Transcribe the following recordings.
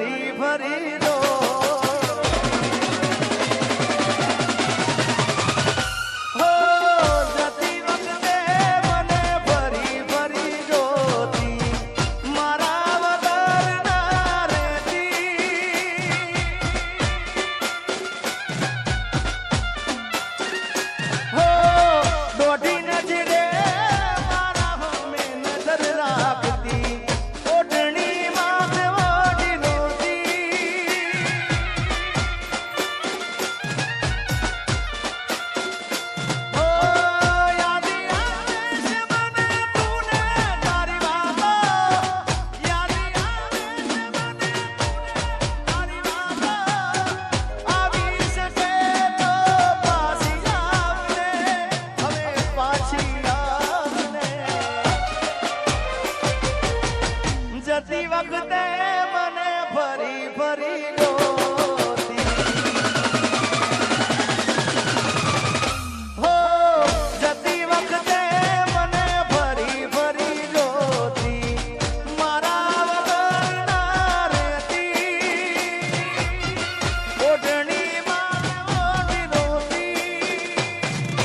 ભરી ભરી રો જતી વખતે મને ફરી ફરી જોતી હો જતી વખતે મને ફરી ફરી જોતી મારા વગર ના રહેતી ઓઢણીમાં ઓઢી રોતી હો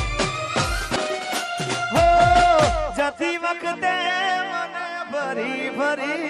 જતી વખતે મને ફરી ફરી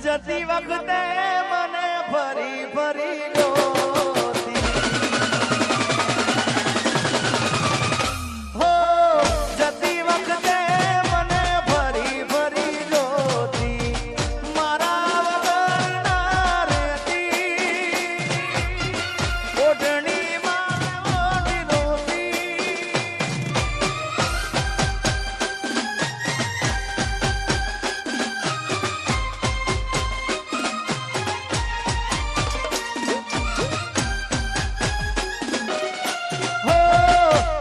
જતી વખતે મને ફરી ફરી જોતી હો જતી વખતે મને ફરી ફરી જોતી મારા વગર ના રહેતી ઓઢણીમાં ઓઢી રોતી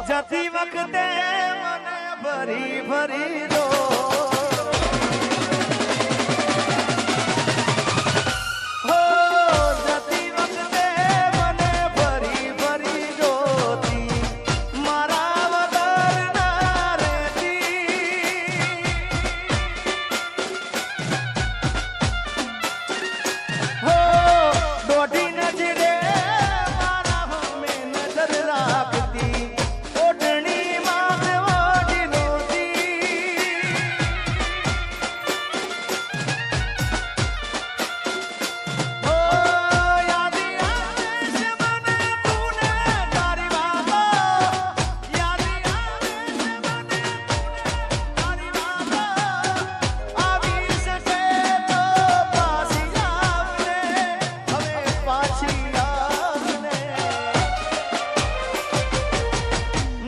જતી વખતે મને ફરી ફરી રો હો જતી વખતે મને ફરી ફરી જોતી મારા વગર ના રહેતી હો દોઢી નજરે મારા હમે નજર રાખતી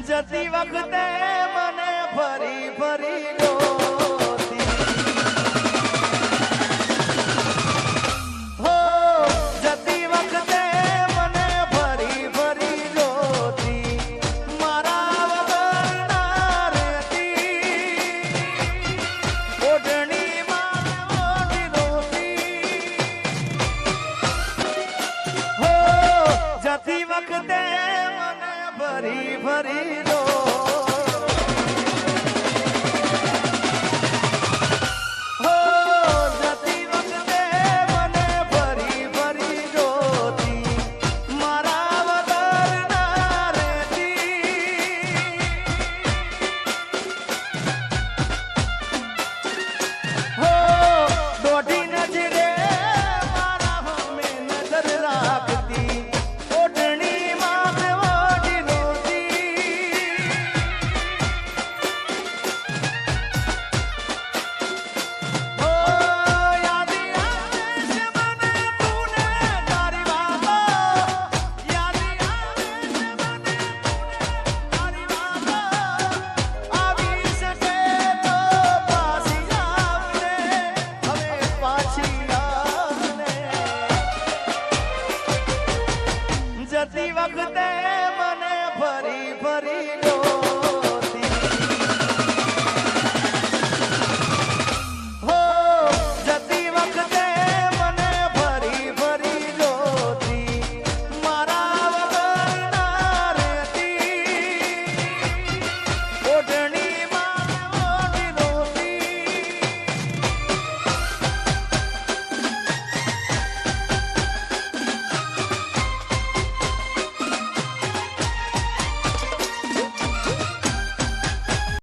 જતી વખતે મને ફરી ફરી જોતી હો જતી વખતે મને ફરી ફરી જોતી મારા વગર ના રહેતી ઓઢણીમાં ઓઢી રોતી હો જતી વખતે મને ફરી ફરી